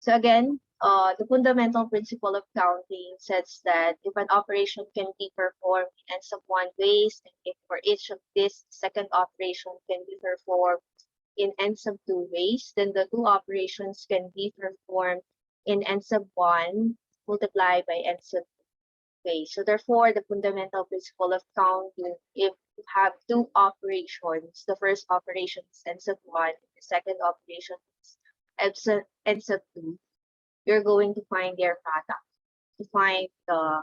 So again, the fundamental principle of counting says that if an operation can be performed in n sub 1 ways, and if for each of this second operation can be performed in n sub 2 ways, then the two operations can be performed in n sub 1 multiplied by n sub 2 ways. So therefore, the fundamental principle of counting, if you have two operations, the first operation is n sub 1, the second operation is n sub 2, you're going to find their product to find the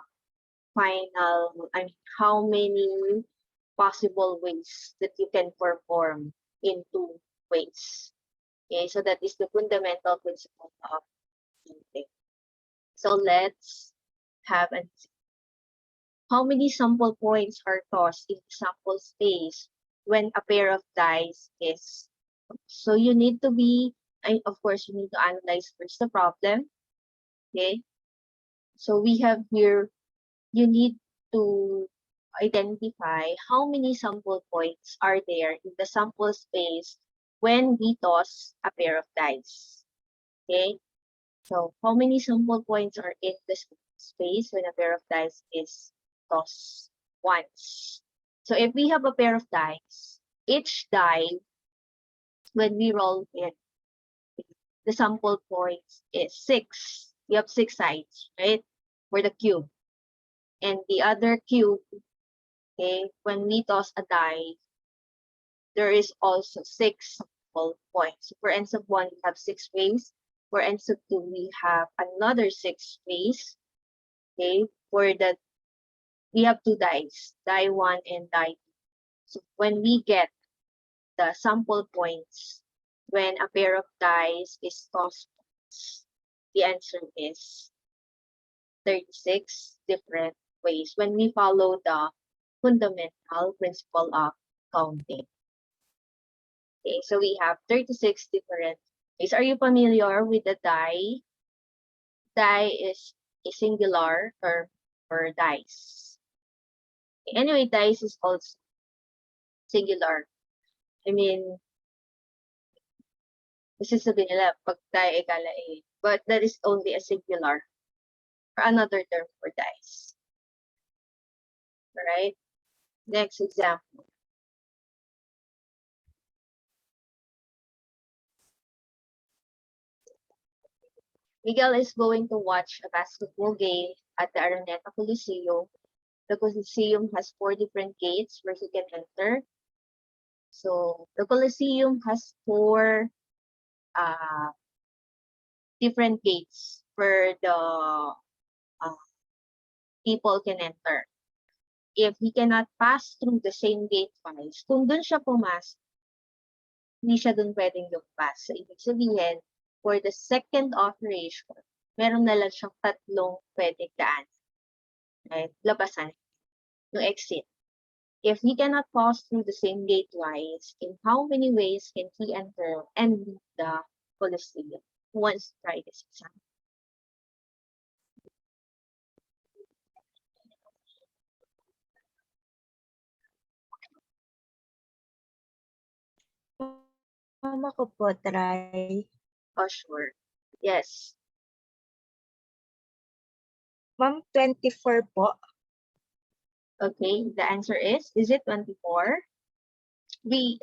final, how many possible ways that you can perform in two ways. Okay, so that is the fundamental principle of counting. So let's have an example. How many sample points are tossed in the sample space when a pair of dice is? So you need to be, of course, you need to analyze first the problem. Okay, so we have here, you need to identify how many sample points are there in the sample space when we toss a pair of dice. Okay, so how many sample points are in the space when a pair of dice is tossed once? So if we have a pair of dice, each die, when we roll it, the sample points is 6. We have 6 sides, right? For the cube. And the other cube, okay, when we toss a die, there is also 6 sample points. So for n sub 1, we have 6 ways. For n sub 2, we have another 6 ways. Okay, we have 2 dice, die 1 and die 2. So when we get the sample points when a pair of dice is tossed, the answer is 36 different ways when we follow the fundamental principle of counting. Okay, so we have 36 different ways. Are you familiar with the die? Die is a singular term for dice. Anyway, dice is also singular. I mean, this is sabihin nila, pag die ay kalain. But that is only a singular or another term for dice. Alright? Next example. Miguel is going to watch a basketball game at the Araneta Coliseum. The Coliseum has 4 different gates where he can enter. So the Coliseum has 4 different gates where the people can enter. If he cannot pass through the same gate twice, kung dun siya pumasok, hindi siya dun pwedeng lumabas. So ibig sabihin, for the second operation, meron na lang siyang 3 pwedeng daan. Right? Labasan. Yung exit. If he cannot pass through the same gate twice, in how many ways can he enter and leave the Coliseum? Who wants to try this example? Mama ko po, try. Oh, sure. Yes. Ma'am, 24 po. Okay, the answer is it 24? We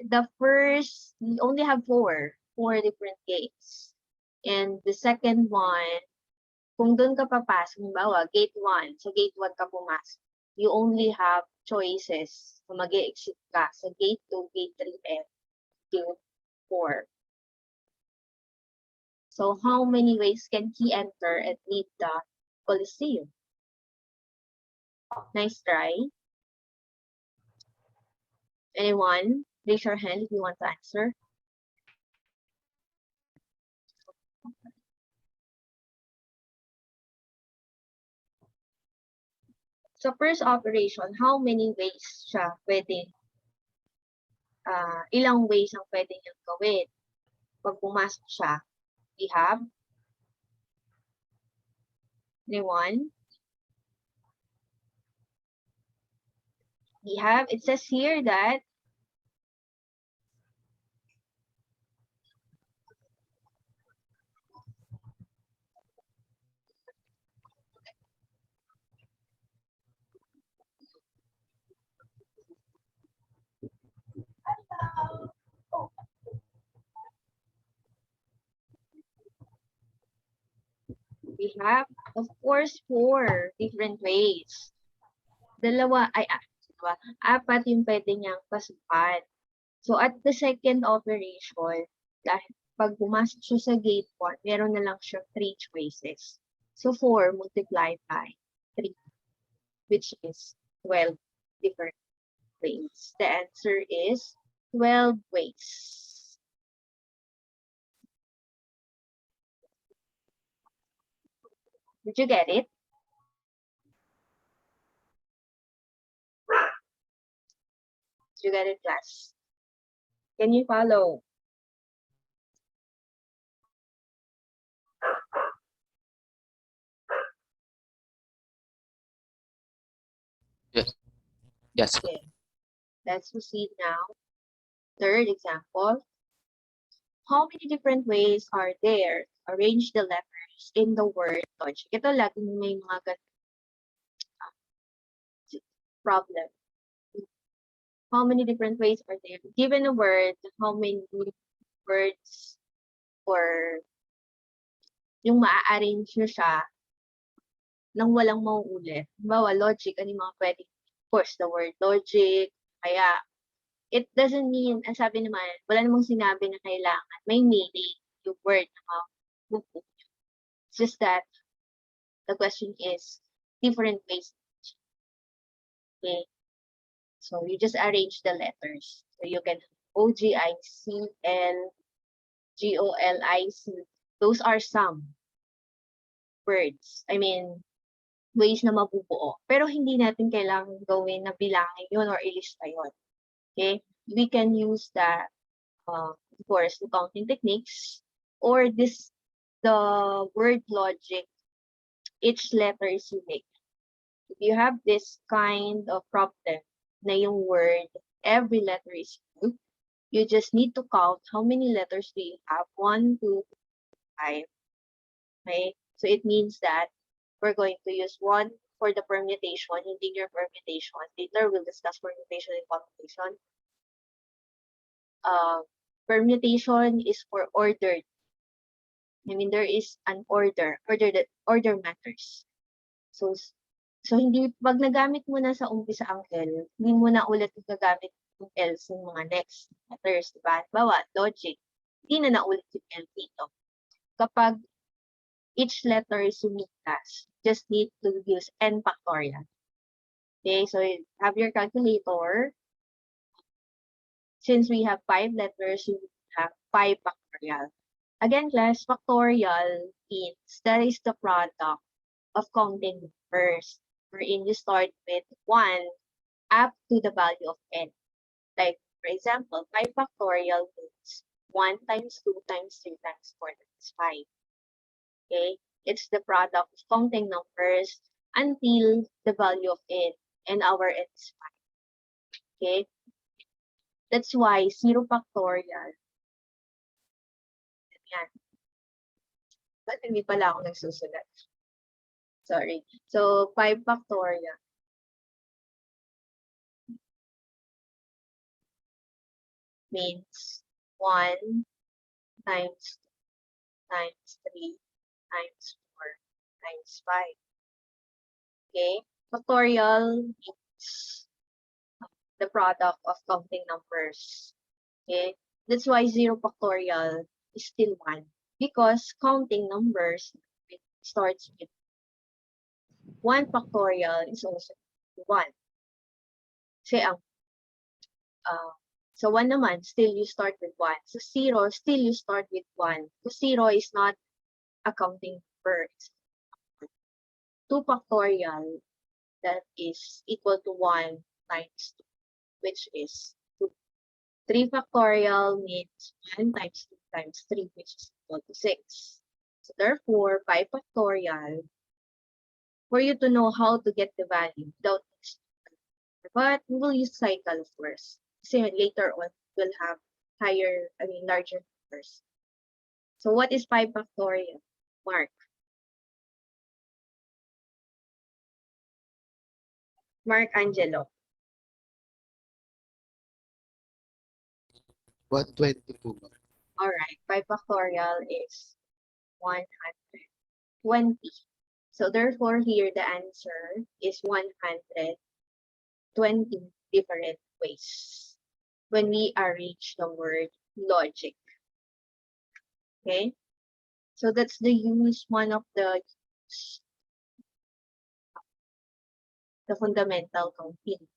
only have 4 different gates. And the second one, kung doon ka papasok, halimbawa, gate 1, sa gate 1 ka pumasok, you only have choices kung mag-exit ka sa gate 2, gate 3, and gate 4. So, how many ways can he enter and leave the Coliseum? Nice try. Anyone? Raise your hand if you want to answer. So, first operation, how many ways siya pwede, ilang ways ang pwede niyang gawin? Pag pumasok siya, we have anyone? We have, it says here that We have, of course, 4 different ways. Apat yung pwede niyang pasukan. So, at the second operation, dahil pag pumasok siya sa gate 1, meron na lang siya 3 choices. So, 4 multiplied by 3, which is 12 different ways. The answer is 12 ways. Did you get it? Did you get it, class? Can you follow? Yes. Yes. Okay. Let's proceed now. Third example. How many different ways are there to arrange the letters in the word logic? Ito laging may mga problem. How many different ways are there? Given a word, how many words or yung maa-arrange nyo siya nang walang mauulit. Halimbawa, logic, ano yung mga pwede? Of course, the word logic, kaya it doesn't mean, ang sabi naman, wala namang sinabi na kailangan may meaning yung word na mabubuo. It's just that the question is different ways. Okay? So you just arrange the letters. So you can OGICL, GOLIC. Those are some words. I mean, ways na mabubuo. Pero hindi natin kailangan gawin na bilangin yun or ilista yun. Okay? We can use the, of course, the counting techniques or the word logic. Each letter is unique. If you have this kind of problem na yung word, every letter is unique, you just need to count how many letters do you have. 1, 2, 5. Okay? So it means that we're going to use 1 for the permutation, integer permutation. Later, we'll discuss permutation and commutation. Permutation is for ordered. I mean, there is an order that order matters. So hindi, pag nagamit mo na sa umpisa ang L, hindi mo na ulit gagamit yung L sa mga next letters, diba? Bawa, logic, hindi na naulit yung L dito. Kapag each letter is unique class, just need to use n factorial. Okay, so you have your calculator. Since we have 5 letters, you have 5 factorial. Again, class, factorial means that is the product of counting numbers, wherein you start with 1 up to the value of n. Like, for example, 5 factorial means 1 times 2 times 3 times 4 times 5. Okay? It's the product of counting numbers until the value of n, and our n is 5. Okay? That's why 0 factorial. Yan. Ba't hindi pala ako nagsusulat? Sorry. So, 5 factorial means 1 times 2 times 3 times 4 times 5. Okay? Factorial means the product of counting numbers. Okay? That's why 0 factorial is still 1. Because counting numbers starts with 1 factorial is also 1. Kasi ang so 1 naman, still you start with 1. So 0, still you start with 1. So 0 is not a counting number. 2 factorial, that is equal to 1 times 2, which is 2. 3 factorial means 1 times 2 times 3, which is equal to 6. So therefore, 5 factorial, for you to know how to get the value without but we will use cycle, of course. So later on, we'll have larger numbers. So what is 5 factorial? Mark. Mark Angelo. 120 po. All right. 5 factorial is 100. 20. So therefore, here the answer is 120 different ways when we arrange the word logic. Okay? So that's one of the fundamental counting.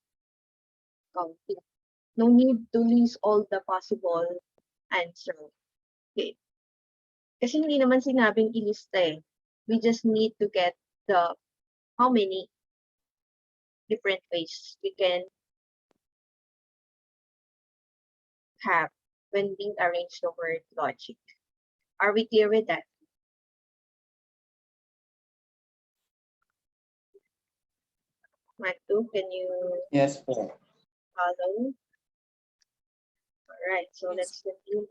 No need to list all the possible answer. Okay. Kasi hindi naman sinabing ilista eh. We just need to get the how many different ways we can have when we arrange the word logic. Are we clear with that? Matu, can you Yes po. follow? All right, so Yes. let's continue.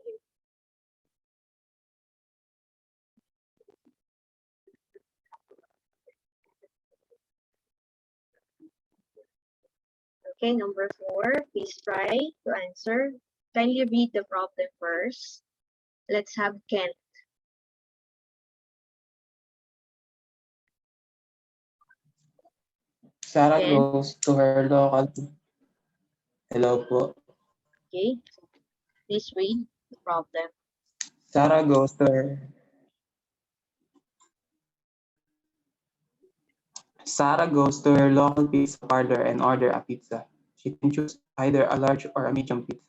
Okay, number 4, please try to answer. Kindly read the problem first. Let's have Ken. Sarah Ken, goes to her local. Hello po. okay, please read the problem. Sarah goes to her. Sarah goes to her local pizza parlor and order a pizza. She can choose either a large or a medium pizza.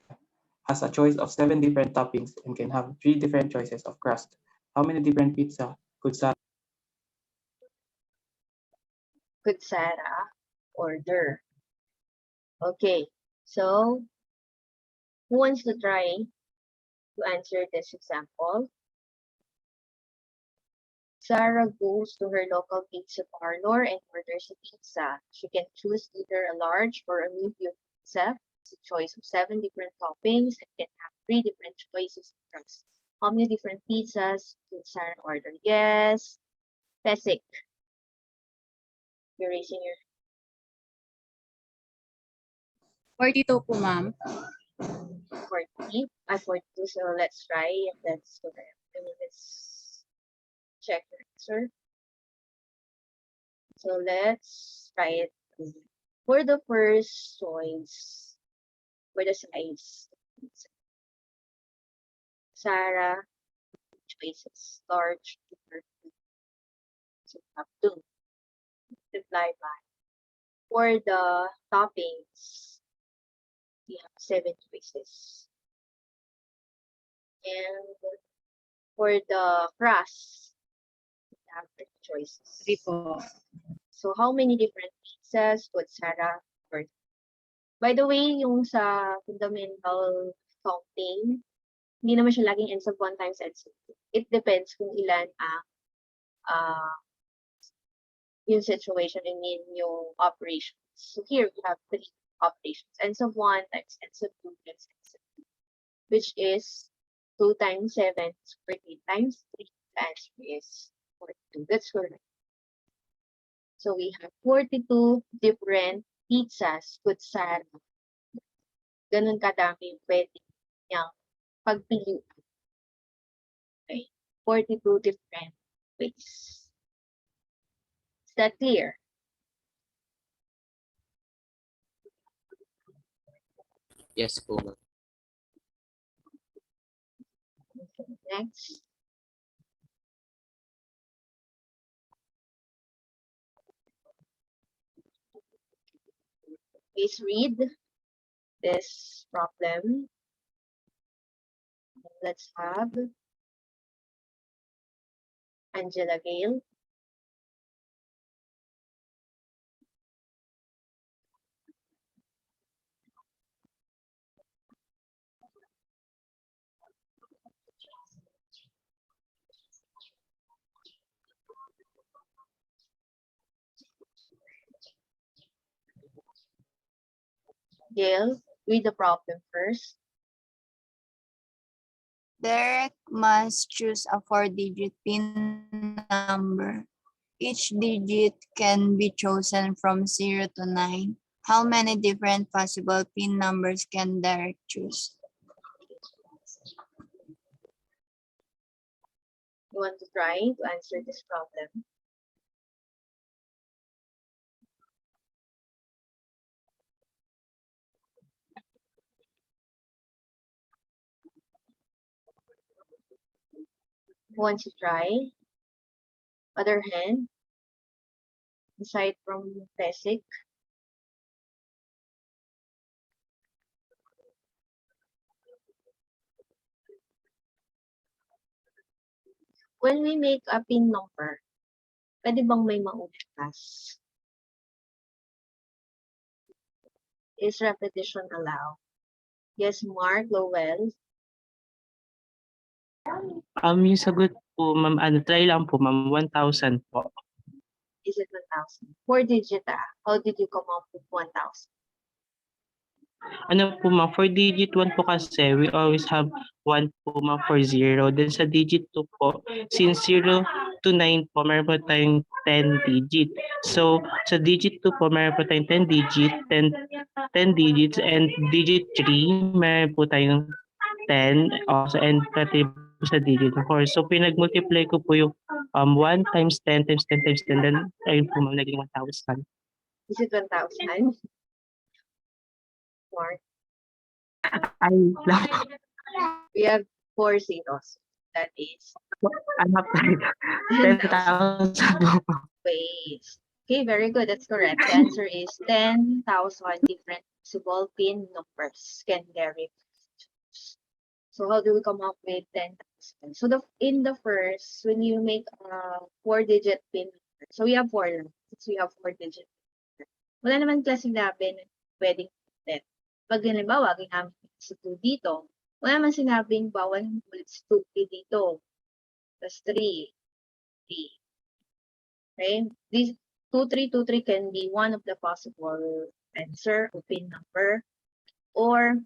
Has a choice of 7 different toppings and can have 3 different choices of crust. How many different pizza could Sarah? Could Sarah order? Okay, so who wants to try to answer this example? Sarah goes to her local pizza parlor and orders a pizza. She can choose either a large or a medium pizza. It's a choice of 7 different toppings and can have 3 different choices of crust. How many different pizzas did Sarah order? Yes. Pesik. You're raising your 42 po, ma'am. 40. 42. So let's try if that's correct. Let's check the answer. So let's try it. For the first choice, for the size, Sarah choices large, so up to multiply by. For the toppings, we have 7 choices. And for the crust, we have 3 choices. 3 po. So how many different pizzas would Sarah order? By the way, yung sa fundamental counting, hindi naman siya laging ends of 1 times ends of 2. It depends kung ilan ang yung situation, I mean yung operations. So here we have 3 operations. Ends of 1 times ends of 2 times ends of 2, which is 2 times 7 is 48 times 3. The answer is 42. That's correct. So we have 42 different pizzas with Sarah. Ganun kadami pwede niyang pagpilian. Okay. 42 different ways. Is that clear? Yes po, ma'am. Okay, next. Please read this problem. Let's have Angela Gale. Gail, read the problem first. Derek must choose a 4-digit PIN number. Each digit can be chosen from 0 to 9. How many different possible PIN numbers can Derek choose? You want to try to answer this problem? Who wants to try? Other hand, aside from basic. When we make a pin number, pwede bang may mautas? Is repetition allowed? Yes, Mark, Lowell. Yung sagot po, ma'am, try lang po, ma'am, 1,000 po. Is it 1,000? 4-digit How did you come up with 1,000? Ano po, ma'am, for digit 1 po kasi, we always have 1 po, ma'am, for 0. Then sa digit 2 po, since 0 to 9 po, meron po tayong 10 digit. So, sa digit 2 po, meron po tayong 10 digit, 10 digits, and digit 3, meron po tayong 10 also, and pati po sa digit 4. So, pinag-multiply ko po yung 1 times 10 times 10 times 10, then ayun po, ma'am, naging 1,000. Is it 1,000? Mark, Ay, lang po. we have 4 zeros. That is Ano po, 10,000 10,000 po. ways. Okay, very good. That's correct. The answer is 10,000 different possible pin numbers can vary. So how do we come up with 10,000? So in the first, when you make a 4-digit pin number, so we have 4 lang. Since we have 4-digit. Wala naman klaseng labi na pwedeng ulit. Pag halimbawa, ginamit si 2 dito, wala naman sinabing bawal ulit si 2 dito. Plus 3. 3. Okay? These 2323 can be one of the possible answer o pin number. Or,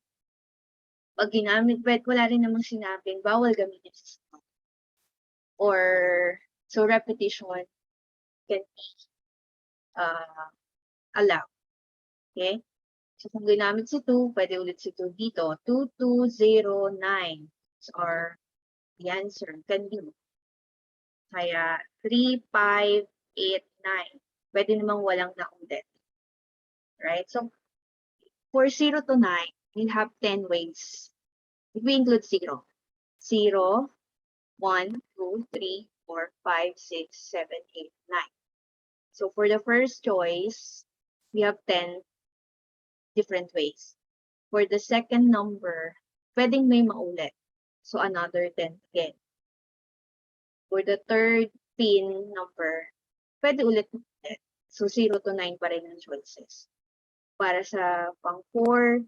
pag ginamit, but wala rin namang sinabing bawal gamitin sa stop. Or, so repetition can be allowed. Okay? So, kung ginamit si 2, pwede ulit si 2 dito. 2209 or the answer can be. Kaya 3589. Pwede namang walang naulit. Right? So, for 0 to 9, we'll have 10 ways. If we include 0. 0, 1, 2, 3, 4, 5, 6, 7, 8, 9. So, for the first choice, we have 10 different ways. For the second number, pwedeng may maulit. So, another 10 again. For the third pin number, pwede ulit. So, 0 to 9 pa rin ang choices. Para sa pang 4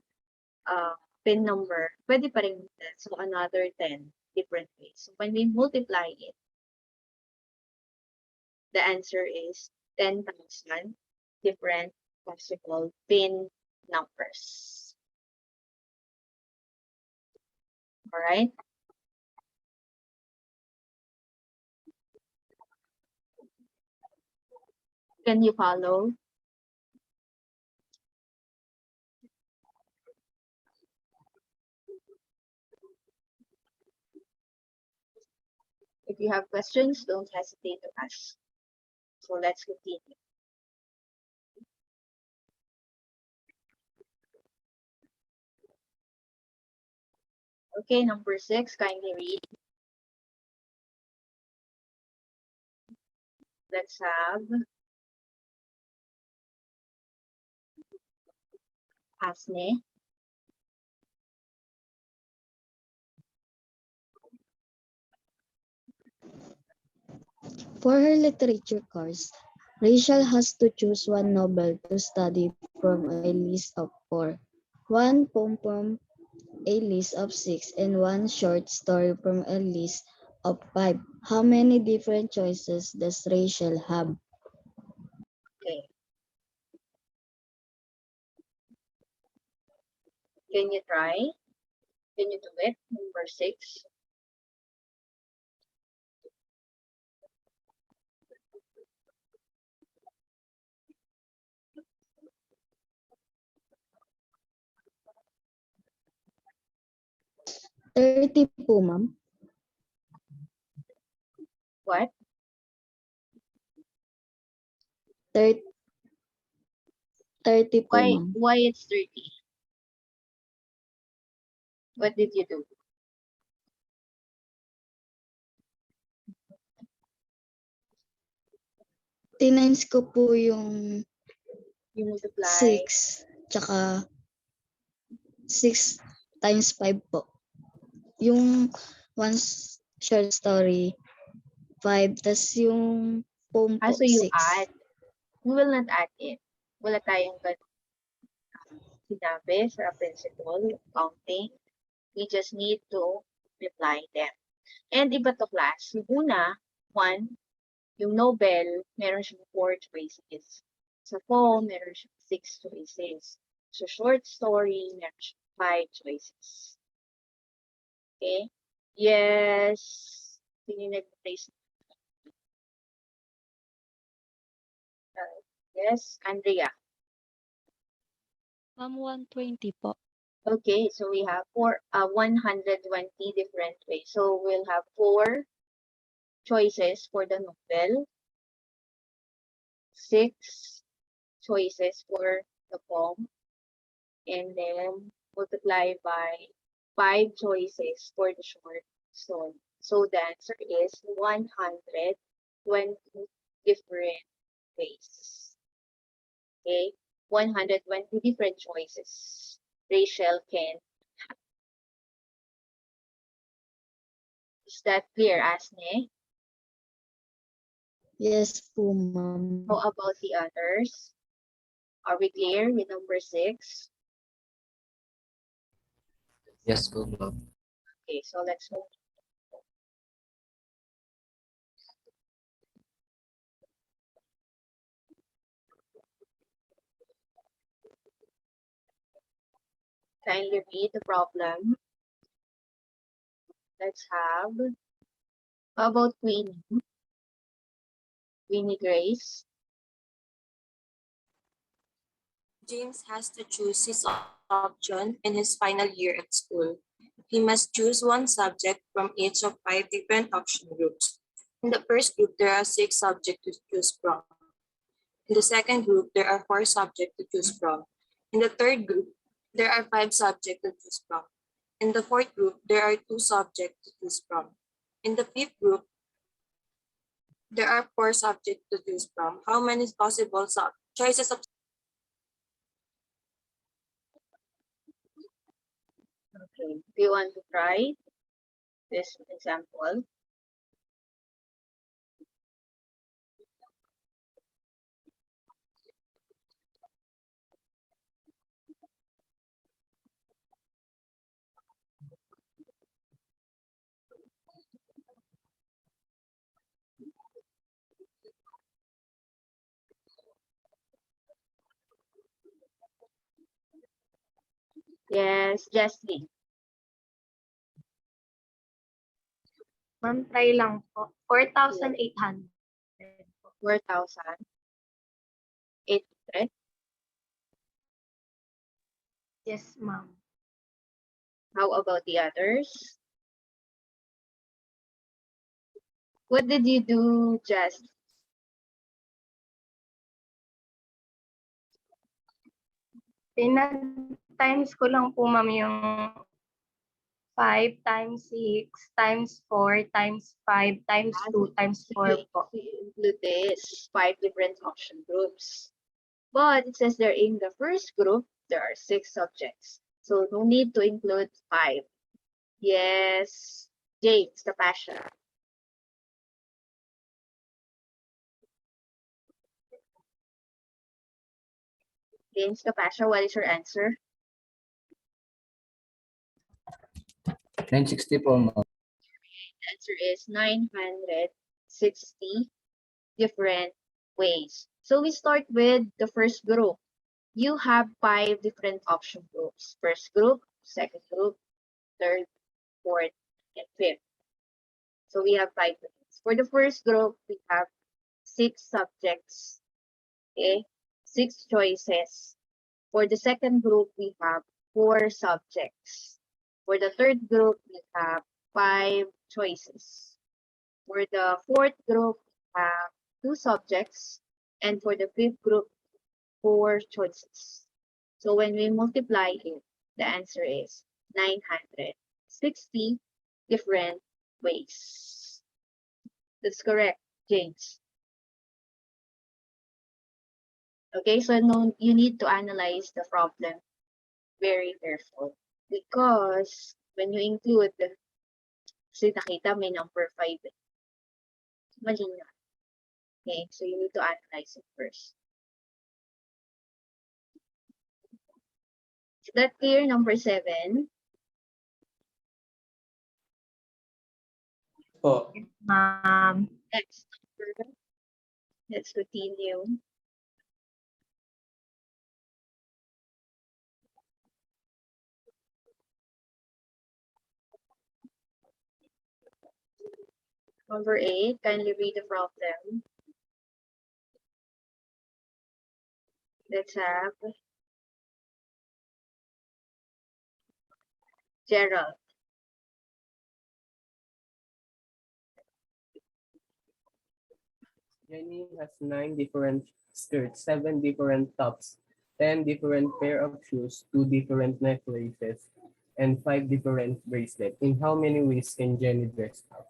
pin number, pwede pa rin ulit. So, another 10 different ways. So, when we multiply it, the answer is 10,000 different possible pin numbers. Alright? Can you follow? If you have questions, don't hesitate to ask. So let's continue. Okay, number 6, kindly read. Let's have Asne. For her literature course, Rachel has to choose one novel to study from a list of 4, one poem from a list of 6, and one short story from a list of 5. How many different choices does Rachel have? Okay. Can you try? Can you do it? Number 6. Thirty po, ma'am. What? 30 po, ma'am. Why it's 30? What did you do? Tinines ko po yung You multiply 6, tsaka 6 times 5 po. Yung one short story, 5, tas yung poem po, so you 6. add. We will not add it. Wala tayong sinabi sa principle of counting. We just need to reply them. And iba to class. Yung una, 1, yung Nobel, meron siyang 4 choices. Sa poem, meron siyang 6 choices. Sa short story, meron siyang 5 choices. Okay? Yes. Sino nag-place? Yes, Andrea. Ma'am, 120 po. Okay, so we have 120 different ways. So we'll have 4 choices for the novel, 6 choices for the poem, and then multiply by 5 choices for the short story. So the answer is 120 different ways. Okay, 120 different choices Rachel can have. Is that clear, Asne? Yes po, ma'am. How about the others? Are we clear with number 6? Yes po, ma'am. Okay, so let's move. Kindly read the problem. Let's have. How about Queenie? Queenie Grace. James has to choose his option in his final year at school. He must choose one subject from each of 5 different option groups. In the first group, there are 6 subjects to choose from. In the second group, there are 4 subjects to choose from. In the third group, there are 5 subjects to choose from. In the fourth group, there are 2 subjects to choose from. In the fifth group, there are 4 subjects to choose from. How many possible choices of Okay, do you want to try this example? Yes, Jessie. Ma'am, try lang po. 4,800. 4,800. Yes, ma'am. How about the others? What did you do, Jess? Times ko lang po, ma'am, yung 5 times 6 times 4 times 5 times 2 times 4 po. So you include this 5 different option groups. But it says there in the first group, there are 6 subjects. So no need to include 5. Yes, James, the passion. James Capasha, what is your answer? 960 po, ma'am. The answer is 960 different ways. So we start with the first group. You have 5 different option groups. First group, second group, third, fourth, and fifth. So we have 5 groups. For the first group, we have 6 subjects. Okay, 6 choices. For the second group, we have 4 subjects. For the third group, we have 5 choices. For the fourth group, have 2 subjects, and for the fifth group, 4 choices. So when we multiply it, the answer is 960 different ways. That's correct, James. Okay, so no, you need to analyze the problem very careful because when you include, kasi nakita may number 5, mali na. Okay, so you need to analyze it first. Is that clear? Number 7. Po. Next number. Let's continue. Number 8, kindly read the problem. Let's have Gerald. Jenny has 9 different skirts, 7 different tops, 10 different pair of shoes, 2 different necklaces, and 5 different bracelets. In how many ways can Jenny dress up?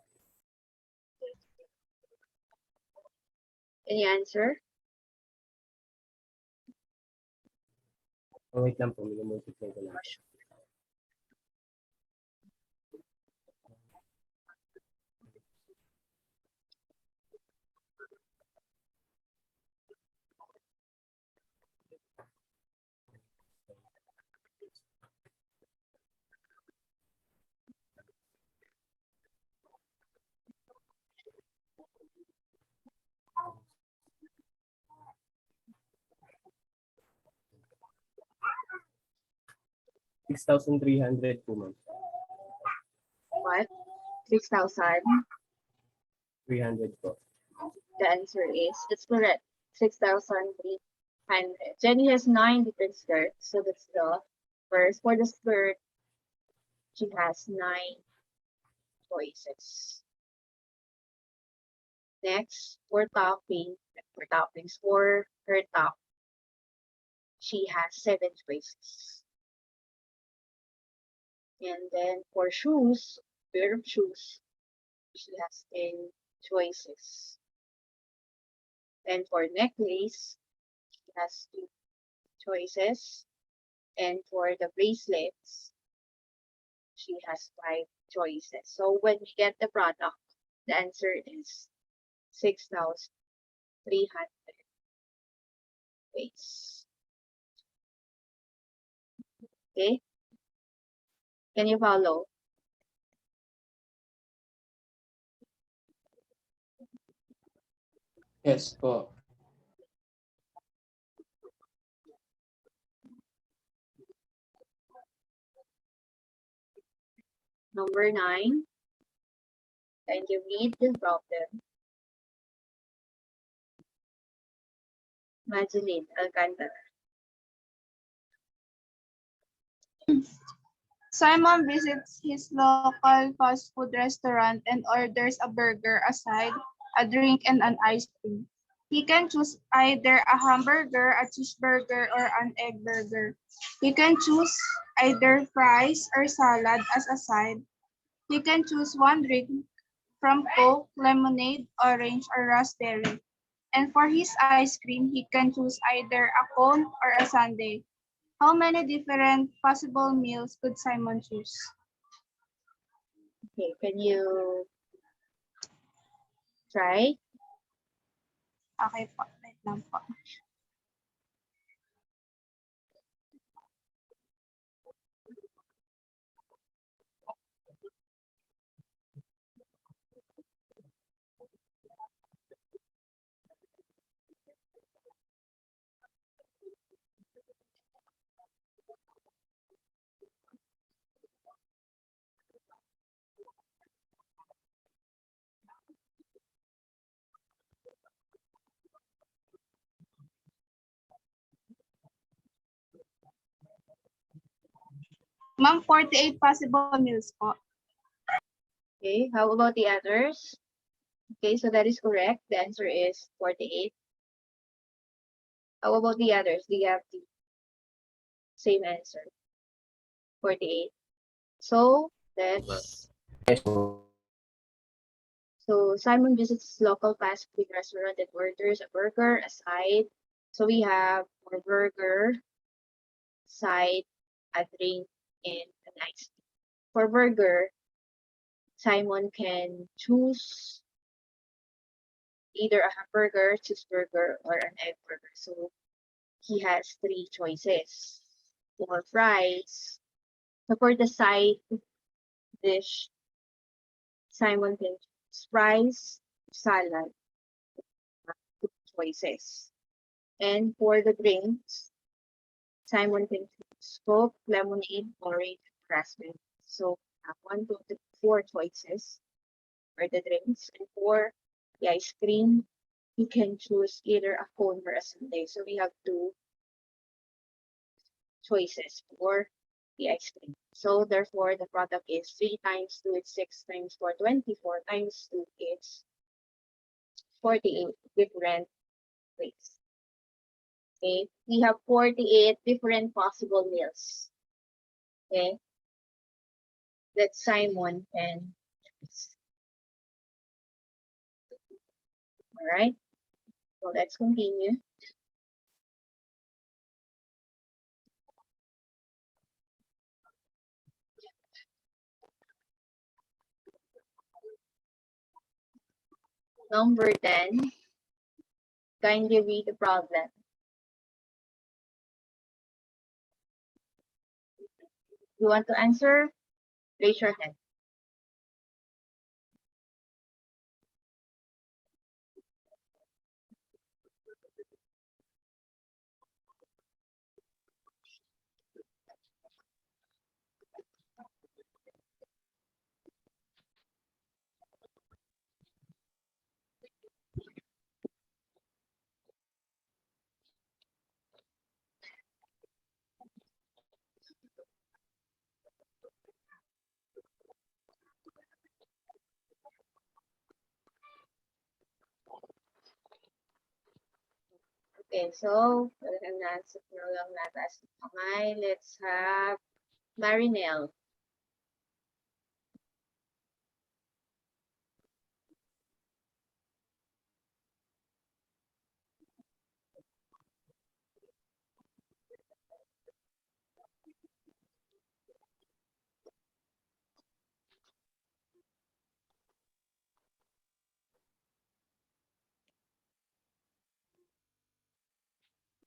Any answer? Oh, wait lang po, multiply ko lang. 6,300 po, ma'am. What? 6,000? 300 po. The answer is, it's correct. 6,300. Jenny has 9 different skirts, so that's the first. For the skirt, she has 9 choices. Next, for toppings, for her top, she has 7 choices. And then for shoes, pair of shoes, she has 10 choices. And for necklace, she has 2 choices. And for the bracelets, she has 5 choices. So when we get the product, the answer is 6,300 ways. Okay? Can you follow? Yes po. Number 9. Can you read the problem? Madeline Alcantara. Simon visits his local fast food restaurant and orders a burger, a side, a drink, and an ice cream. He can choose either a hamburger, a cheeseburger, or an egg burger. He can choose either fries or salad as a side. He can choose one drink from Coke, lemonade, orange, or raspberry. And for his ice cream, he can choose either a cone or a sundae. How many different possible meals could Simon choose? Okay, can you try? Okay po, wait lang po. Ma'am, 48 possible meals po. Okay, how about the others? Okay, so that is correct. The answer is 48. How about the others? Do you have the same answer? 48. So let's So Simon visits local fast food restaurant and orders a burger, a side. So we have a burger, side, a drink, and an ice cream. For burger, Simon can choose either a hamburger, cheeseburger, or an egg burger. So he has three choices. For fries, so for the side dish, Simon can choose fries, salad, two choices. And for the drinks, Simon can choose Coke, lemonade, orange, raspberry. So we have one, two, three, four choices for the drinks. And for the ice cream, you can choose either a cone or a sundae. So we have two choices for the ice cream. So therefore, the product is 3 times 2 is 6 times 4, 24 times 2 is 48 different ways. Okay, we have 48 different possible meals. Okay, that Simon can choose. All right, so let's continue. Number 10, kindly read the problem. You want to answer? Raise your hand. Okay, so talagang nasa lang natas ng kamay. Let's have Marinelle.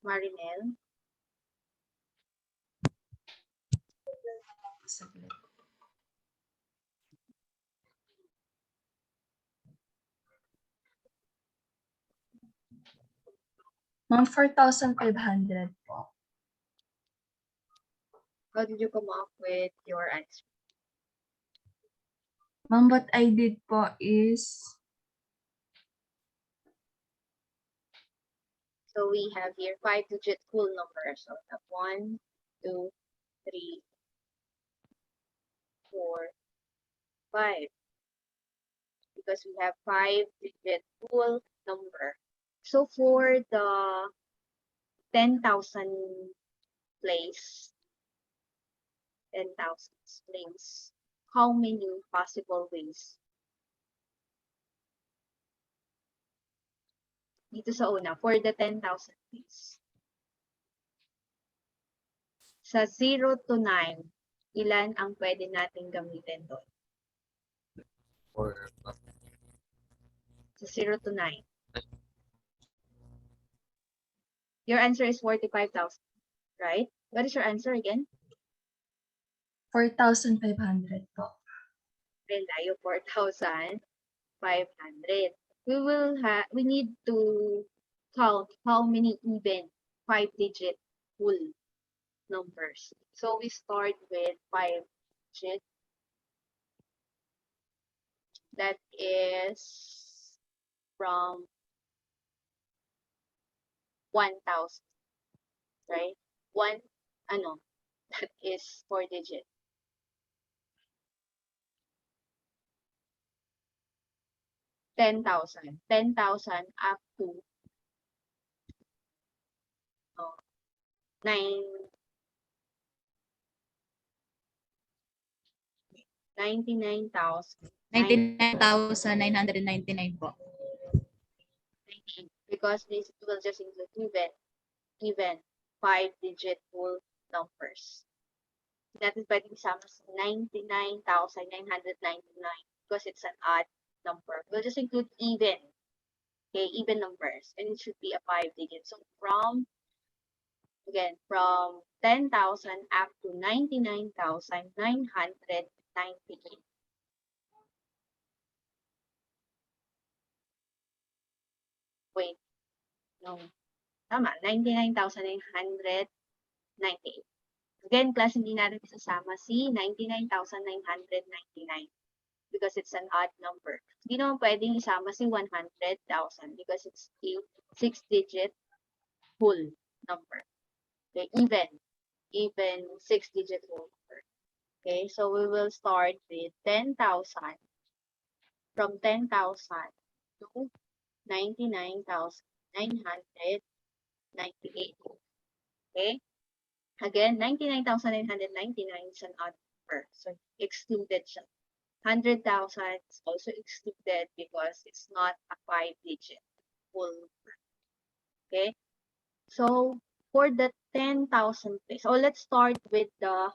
Marinelle. Ma'am, 4,500 po. How did you come up with your answer? Ma'am, what I did po is, So we have here 5-digit whole numbers. So we have 1, 2, 3, 4, 5. Because we have 5-digit whole number. So for the 10,000 place, 10,000 place, how many possible ways? Dito sa una, for the 10,000 place. Sa 0 to 9, ilan ang pwede nating gamitin doon? Sa 0 to 9. Your answer is 45,000, right? What is your answer again? 4,500 po. Relayo, 4,500. We need to count how many even 5-digit whole numbers. So we start with 5-digit. That is from 1,000, right? That is 4-digit. 10,000. 10,000 up to 9 99,000 99,999 po. because this will just include even 5-digit whole numbers. Natin pwedeng isama sa 99,999 because it's an odd number. We'll just include even. Okay, even numbers. And it should be a 5-digit. So from 10,000 up to 99,998. Wait, no. Tama, 99,998. Again, class, hindi natin isasama si 99,999 because it's an odd number. Hindi naman pwedeng isama si 100,000 because it's a 6-digit whole number. Okay, even 6-digit whole number. Okay, so we will start with 10,000. From 10,000 to 99,998. Okay? Again, 99,999 is an odd number. So, excluded siya. 100,000 is also excluded because it's not a 5-digit whole number. Okay? So, for the 10,000 place, let's start with the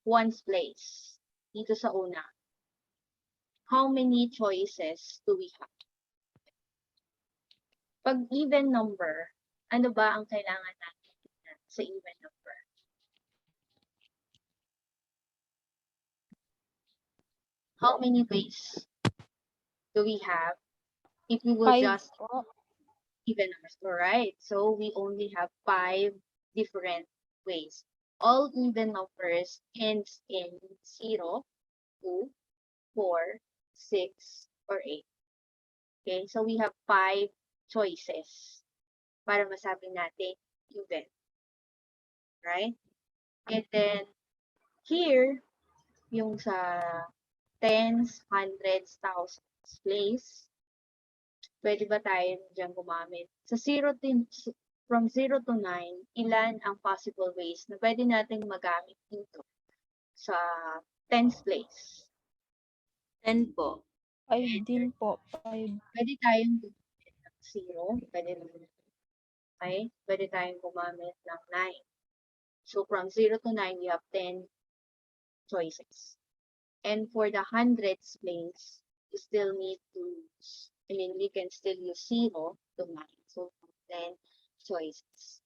ones place. Dito sa una. How many choices do we have? Pag even number, ano ba ang kailangan natin sa even number? How many ways do we have if we will just even numbers? Alright, so we only have 5 different ways. All even numbers ends in 0, 2, 4, 6, or 8. Okay, so we have 5 choices para masabi natin even. Right? And then, here, yung sa tens, hundreds, thousands place, pwede ba tayo dyan gumamit? From 0 to 9, ilan ang possible ways na pwede natin magamit dito sa tens place? 10 po. 5 din po. 5. Pwede tayong gumamit ng 0, pwede tayong gumamit ng 9. So, from 0 to 9, we have 10 choices. And for the hundreds place, you still need to use, we can still use 0 to 9. So, 10 choices.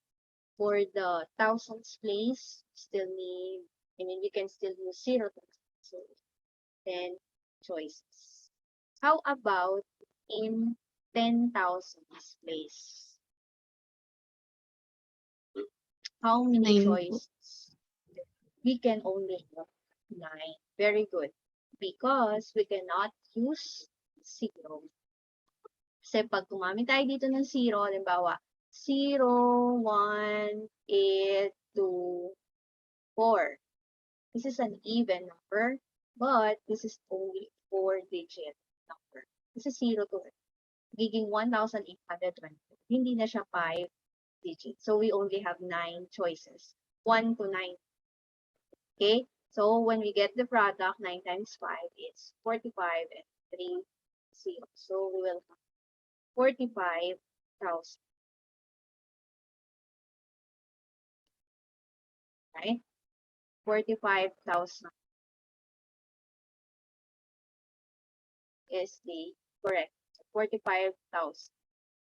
For the thousands place, still need, we can still use 0 to 9. So, 10 choices. How about in 10,000 place? How many 9 po. choices? We can only have 9. Very good. Because we cannot use 0. Kasi pag gumamit tayo dito ng 0, halimbawa, 0, 1, 8, 2, 4. This is an even number, but this is only 4-digit number. This is 0 to 1. Giging 1,820. Hindi na siya 5 digits. So we only have 9 choices. 1 to 9. Okay? So when we get the product, 9 times 5 is 45 and 3 0. So we will have 45,000. Right? 45,000 is the correct. 45,000.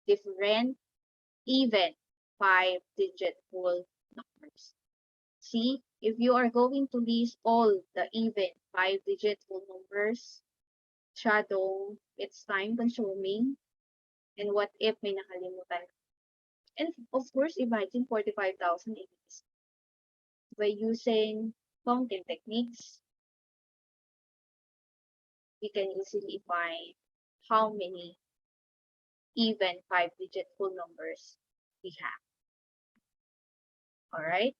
Different, even 5-digit whole numbers. See, if you are going to list all the even 5-digit whole numbers, shadow, it's time consuming. And what if may nakalimutan? And of course, imagine 45,000 is by using counting techniques. We can easily find how many even 5-digit whole numbers we have. All right?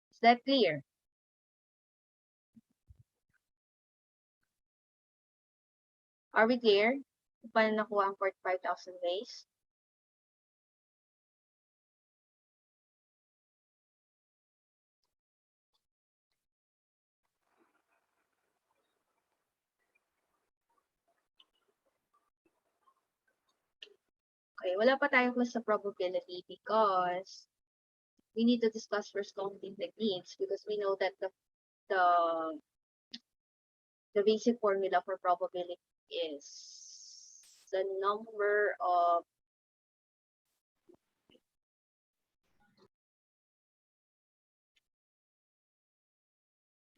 Is that clear? Are we clear? Paano nakuha ang 45,000 ways? Okay, wala pa tayong class sa probability because we need to discuss first counting techniques because we know that the basic formula for probability is the number of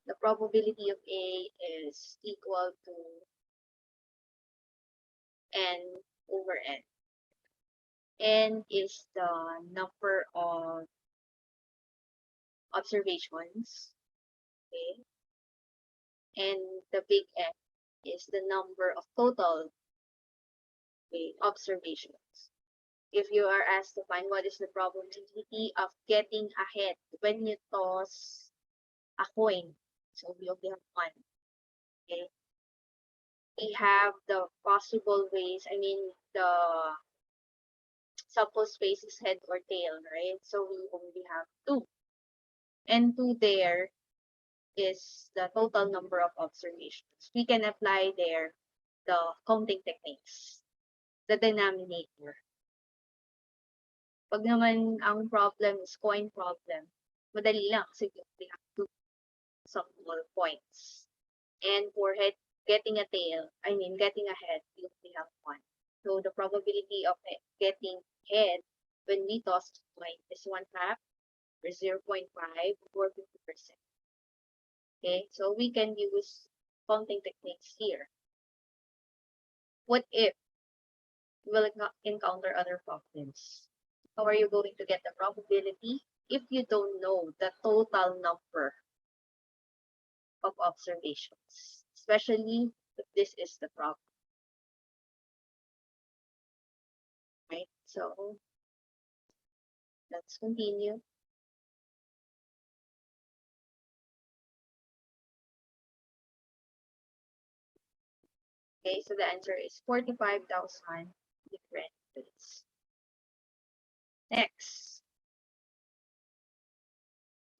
the probability of A is equal to n over n. N is the number of observations, okay? And the big N is the number of total, okay, observations. If you are asked to find what is the probability of getting ahead when you toss a coin, so we only have one, okay? We have the possible ways, I mean, the sample space is head or tail, right? So we only have two. And two there is the total number of observations. We can apply there the counting techniques, the denominator. Pag naman ang problem is coin problem, madali lang kasi we have two sample points. And for getting a tail, I mean getting ahead, we only have one. So the probability of getting ahead when we toss a coin is 1/2 or 0.5 or 50%. Okay, so we can use counting techniques here. What if you will encounter other problems? How are you going to get the probability if you don't know the total number of observations, especially if this is the problem? Right, so let's continue. Okay, so the answer is 45,000 different ways. Next,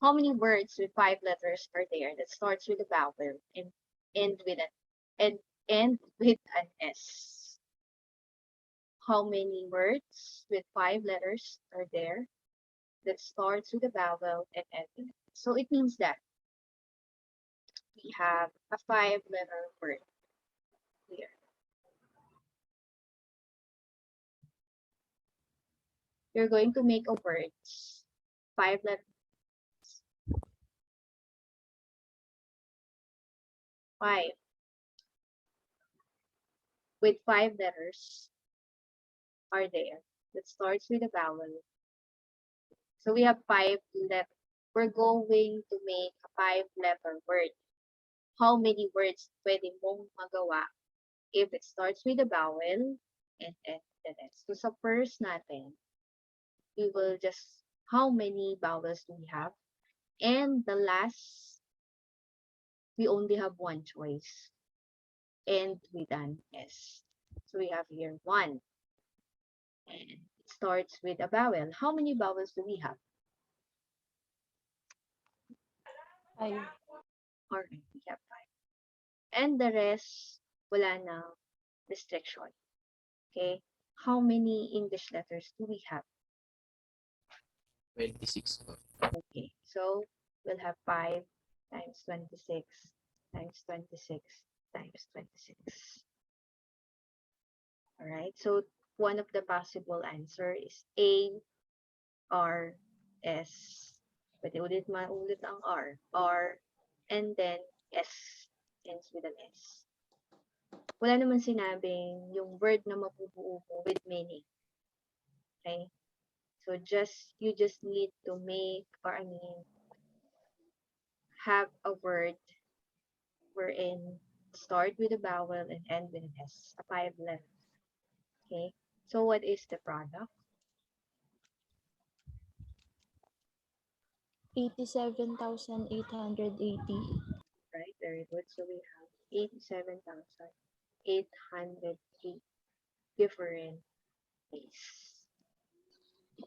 how many words with 5 letters are there that starts with a vowel and end with an S? How many words with 5 letters are there that starts with a vowel and end with an S? So it means that we have a 5-letter word here. You're going to make a word 5 letters. 5 with 5 letters are there that starts with a vowel. So we have 5 letters. We're going to make a 5-letter word. How many words pwede mong magawa if it starts with a vowel and ends with an S? So sa first natin, we will just, how many vowels do we have? And the last, we only have one choice. End with an S. So we have here 1. And it starts with a vowel. How many vowels do we have? 5. Alright, we have 5. And the rest, wala na restriction. Okay? How many English letters do we have? 26. Okay, so we'll have 5 times 26 times 26 times 26. Alright, so one of the possible answer is A, R, S. Pwede maulit ang R, and then S, ends with an S. Wala naman sinabing yung word na mabubuo mo with meaning. Okay? So you just need to make, or I mean, have a word wherein start with a vowel and end with an S, a 5 letter. Okay? So what is the product? 87,880. Right, very good. So we have 87,000 87,808 different ways.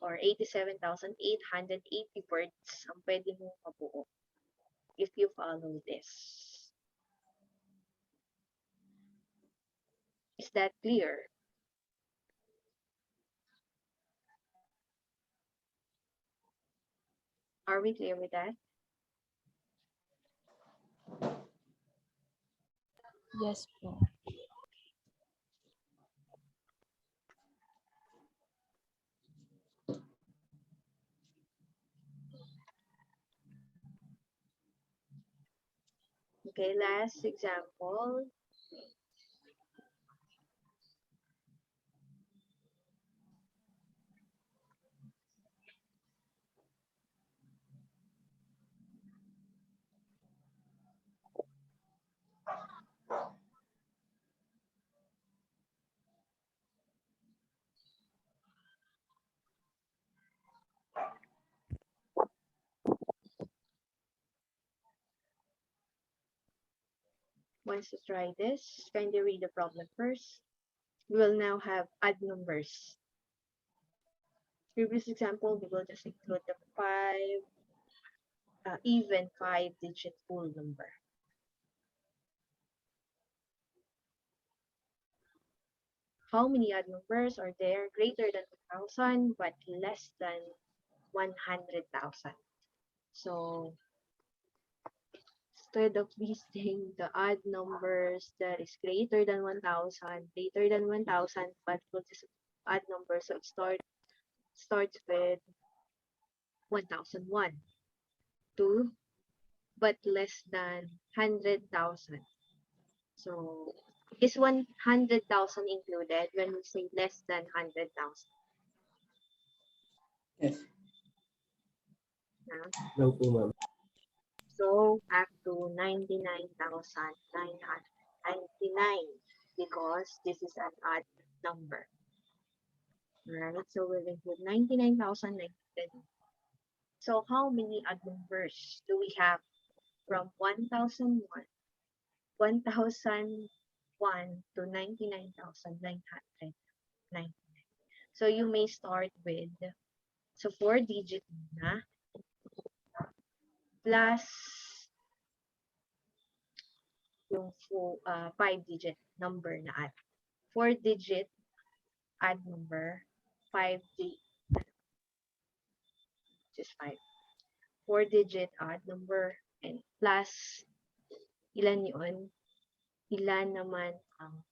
Or 87,880 words ang pwede mong mabuo if you follow this. Is that clear? Are we clear with that? Yes po. Okay, last example. Wants to try this? Kindly read the problem first. We will now have odd numbers. Previous example, we will just include the even 5-digit whole number. How many odd numbers are there greater than 1,000 but less than 100,000? So instead of listing the odd numbers that is greater than 1,000, but we'll just add numbers. So it starts with 1,001, 2, but less than 100,000. So is 100,000 included when we say less than 100,000? Yes. No po, ma'am. So up to 99,999 because this is an odd number. Alright, so we'll include 99,999. So how many odd numbers do we have from 1,001 to 99,999? So you may start with, so 4-digit na, plus yung 5-digit number na add. 4-digit add number, 4-digit odd number, and plus, ilan yun? Ilan naman ang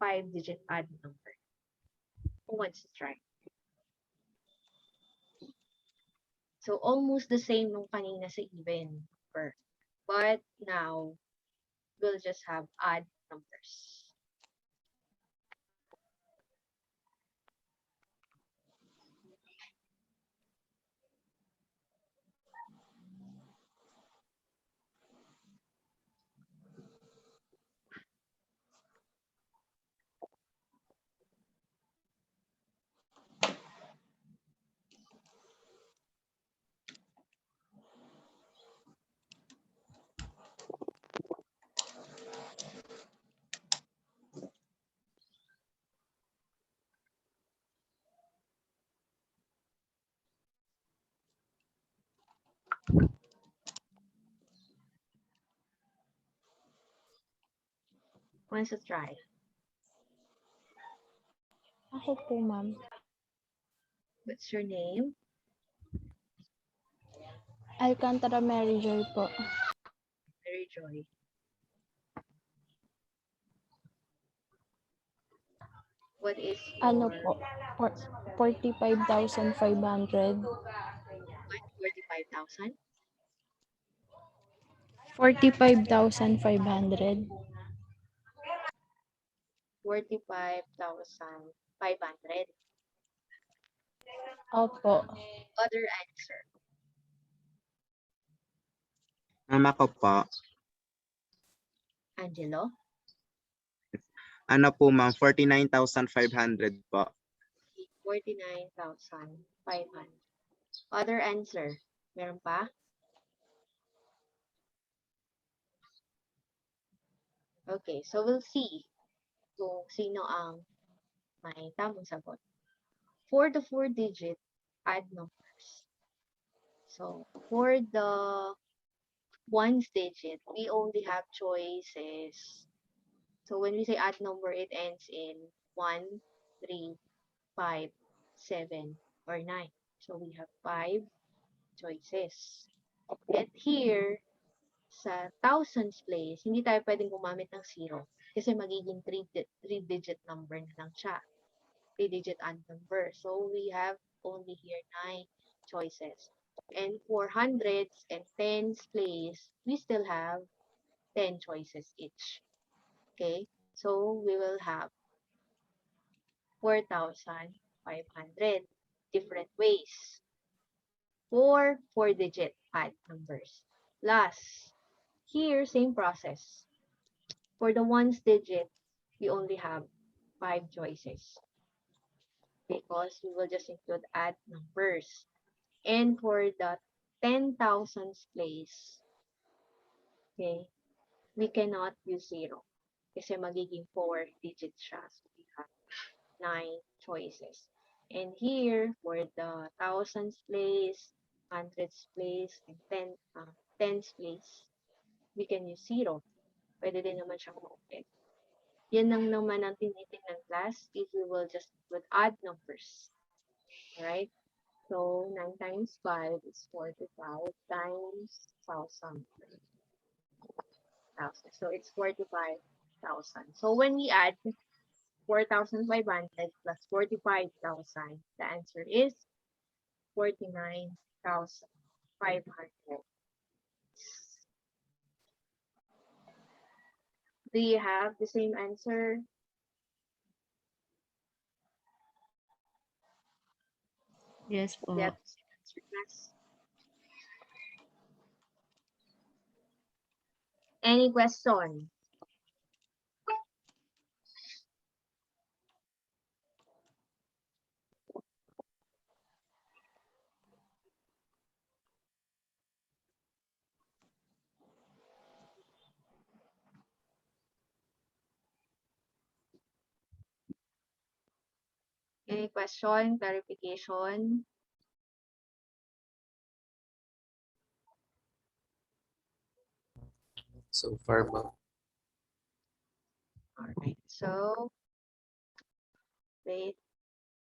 5-digit odd number? Who wants to try? So, almost the same nung kanina sa even number. But now, we'll just have odd numbers. Wants to try? Ako po, ma'am. What's your name? Alcantara Mary Joy po. Mary Joy. What is Ano your... po? 45,500. 45,000? 45,500. 45,500. Opo. Other answer. Mama ko po, Angelo? ano po ma'am, 49,500 po. 49,500. Other answer. Meron pa? Okay, so we'll see kung sino ang may tamang sagot. For the 4-digit odd numbers. So, for the ones digit, we only have choices. So, when we say odd number, it ends in 1, 3, 5, 7, or 9. So, we have 5 choices. And here, sa thousands place, hindi tayo pwedeng gumamit ng 0 kasi magiging 3-digit number na lang siya. 3-digit odd number. So, we have only here 9 choices. And for hundreds and tens place, we still have 10 choices each. Okay? So, we will have 4,500 different ways for 4-digit odd numbers. Last, here, same process. For the ones digit, we only have 5 choices because we will just include odd numbers. And for the 10,000s place, okay, we cannot use 0 kasi magiging 4 digits siya. So we have 9 choices. And here, for the thousands place, hundreds place, and tens place, we can use 0. Pwede din naman siyang open. Yan lang naman ang tinitingnan class if we will just put odd numbers. Alright? So, 9 times 5 is 45 times 1,000. So, it's 45,000. So, when we add 4,500 plus 45,000, the answer is 49,500. Do you have the same answer? Yes po. Do you have the same answer, class? Any question? Any question, clarification? So far, ma'am. Alright, so, wait.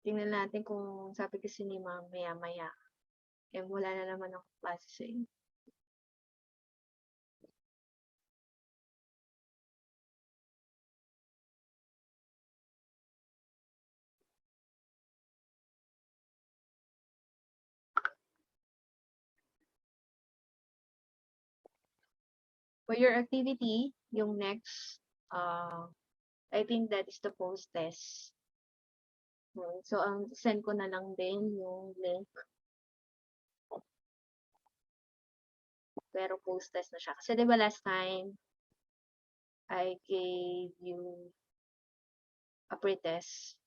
Tingnan natin kung sabi kasi ni ma'am maya-maya. Eh, wala na naman ako klase sa inyo. For your activity, yung next, I think that is the post test. So, ang send ko na lang din yung link. Pero post test na siya. Kasi di ba last time, I gave you a pre-test.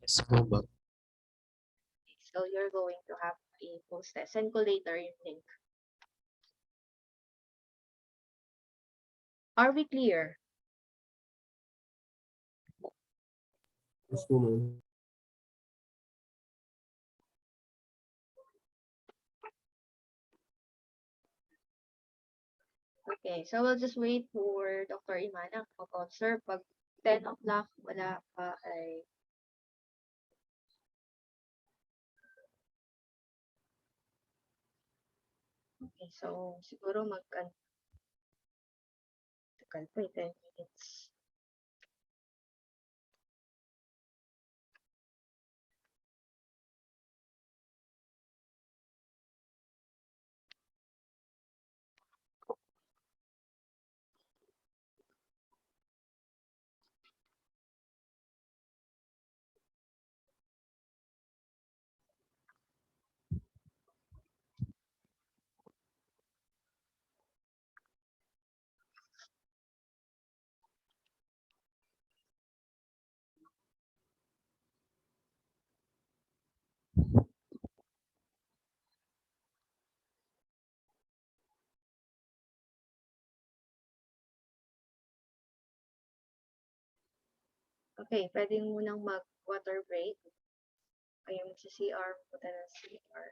Yes po, ma'am. So, you're going to have a post test. Send ko later yung link. Are we clear? Yes po, ma'am. Okay, so we'll just wait for Dr. Imana mag-observe. Pag 10 o'clock, wala pa ay okay, so siguro tagal pa 10 minutes. Okay, pwede munang mag-water break. Kayo magsi-CR, punta ng CR.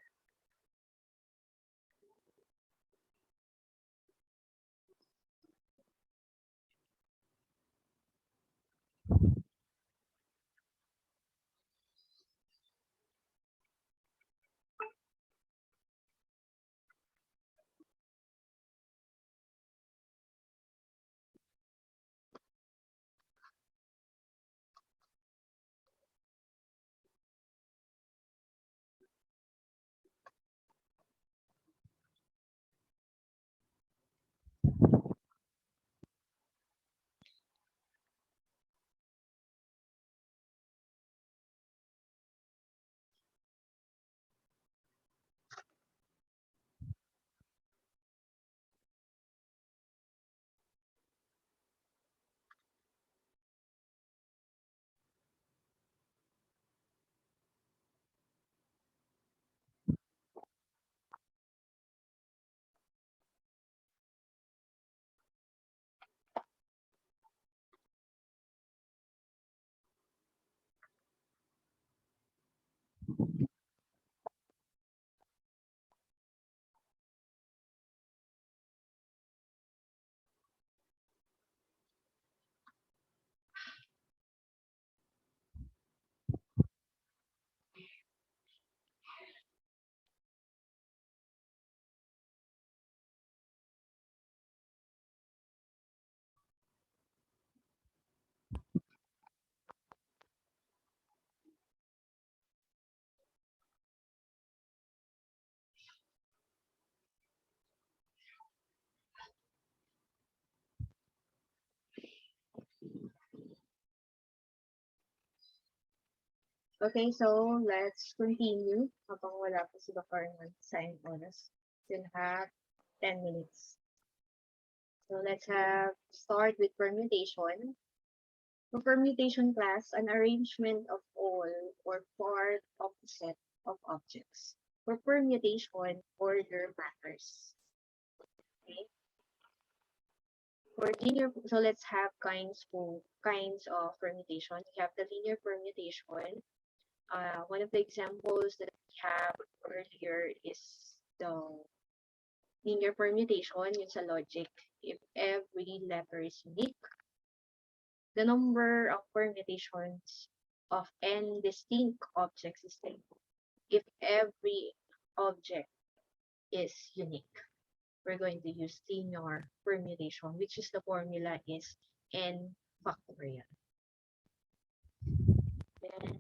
Okay, so let's continue habang wala pa si Dr. sign on us. Still have 10 minutes. So let's have start with permutation. For permutation class, an arrangement of all or part of the set of objects. For permutation, order matters. Okay. For linear, so let's have kinds of permutation. We have the linear permutation. One of the examples that we have earlier is the linear permutation, yung sa logic. If every letter is unique, the number of permutations of n distinct objects is 10. If every object is unique, we're going to use linear permutation, which is the formula is n factorial. Then,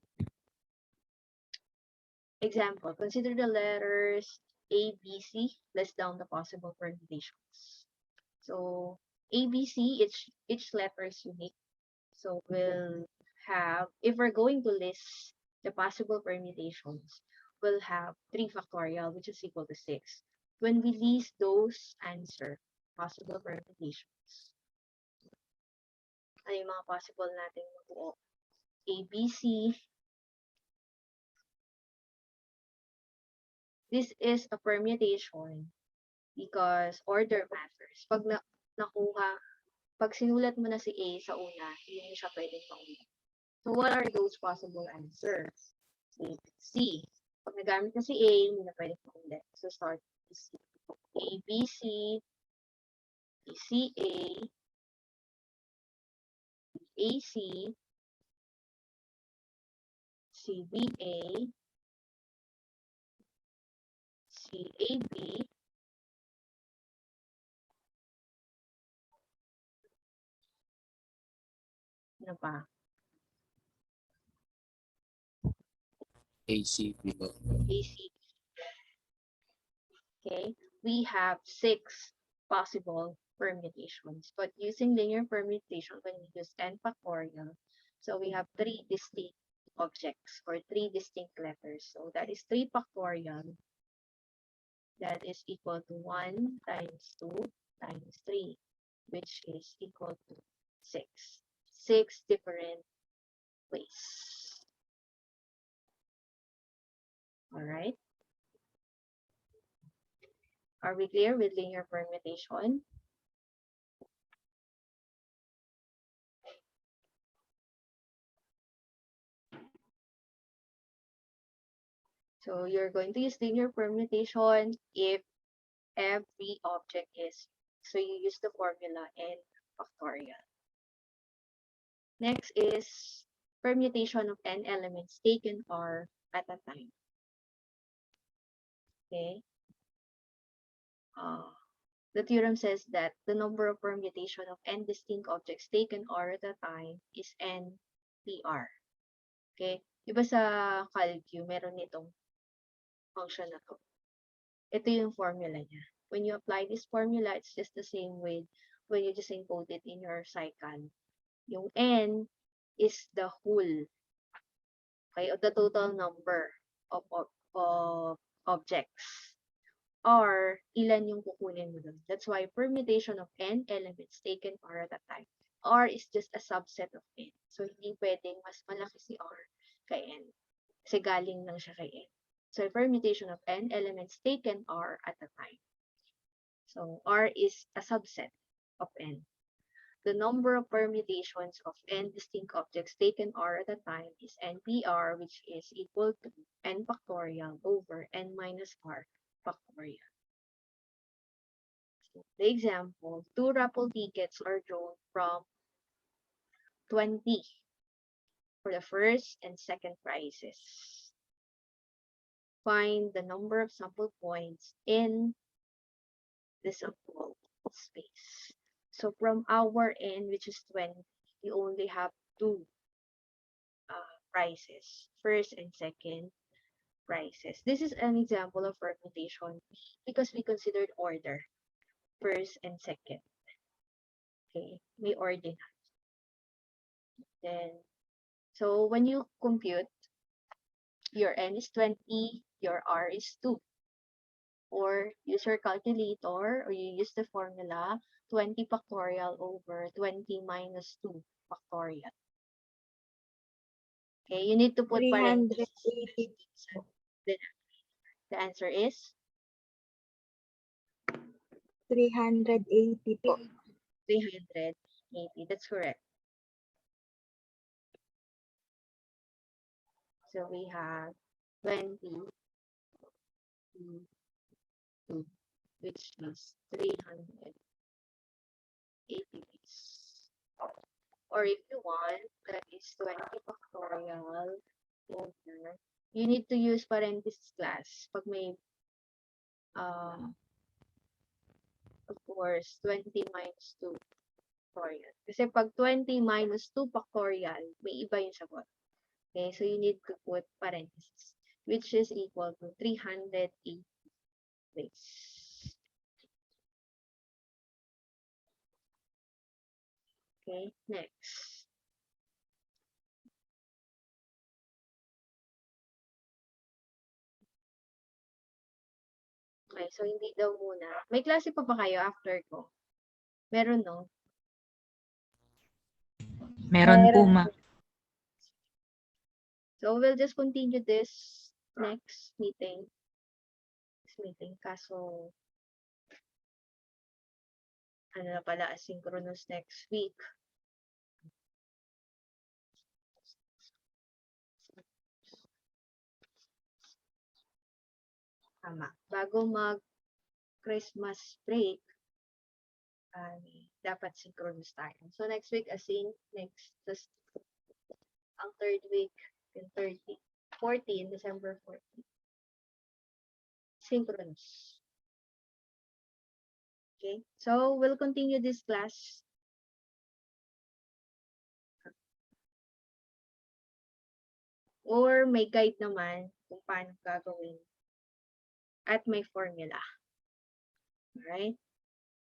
example, consider the letters A, B, C. List down the possible permutations. So A, B, C, each letter is unique. So we'll have, if we're going to list the possible permutations, we'll have 3 factorial, which is equal to 6. When we list those answer, possible permutations, ano yung mga possible natin mabuo? A, B, C. This is a permutation because order matters. Pag nakuha, pag sinulat mo na si A sa una, hindi siya pwedeng paulit. So what are those possible answers? C. Pag nagamit na si A, hindi na pwedeng paulit. So start with C. A, B, C, B, C, A, A, C, C, B, A, C, A, B, ano pa? ACP po. AC. Okay, we have 6 possible permutations, but using linear permutation when we use n factorial, so we have 3 distinct objects or 3 distinct letters. So that is 3 factorial. That is equal to 1 times 2 times 3, which is equal to 6. 6 different ways. All right. Are we clear with linear permutation? So you're going to use linear permutation if every object is. So you use the formula n factorial. Next is permutation of n elements taken r at a time. Okay. The theorem says that the number of permutation of n distinct objects taken r at a time is n PR. Okay? Diba sa calcu, meron nitong function na to. Ito yung formula niya. When you apply this formula, it's just the same with when you just encode it in your cycle. Yung n is the whole, okay, of the total number of objects. R, ilan yung kukunin mo dun. That's why permutation of n elements taken r at a time. R is just a subset of n. So, hindi pwedeng mas malaki si R kay n. Kasi galing lang siya kay n. So, permutation of n elements taken r at a time. So, R is a subset of n. The number of permutations of n distinct objects taken r at a time is npr, which is equal to n factorial over n minus r factorial. So, the example, 2 raffle tickets are drawn from 20 for the first and second prizes. Find the number of sample points in the sample space. So from our n, which is 20, we only have 2 prizes, first and second prizes. This is an example of permutation because we considered order, first and second. Okay, may ordinal. Then, so when you compute, your n is 20, your r is 2. Or use your calculator, or you use the formula 20 factorial over 20 minus 2 factorial. Okay, you need to put parentheses. 380. Then the answer is 380 po. 380. That's correct. So we have 20, 2, which is 380 degrees. Or if you want, that is 20 factorial over. You need to use parentheses class pag may, of course, 20 minus 2 factorial. Kasi pag 20 minus 2 factorial, may iba yung sagot. Okay, so you need to put parentheses, which is equal to 380 degrees. Okay, next. Okay, so hindi daw muna. May klase pa ba kayo after ko? Meron, no? Meron po, ma. So we'll just continue this next meeting. Kaso, ano na pala, asynchronous next week. Tama. Bago mag-Christmas break, dapat synchronous tayo. So next week, just ang third week, yung 14, December 14. Synchronous. Okay, so we'll continue this class. Or may guide naman kung paano gagawin at may formula. Alright?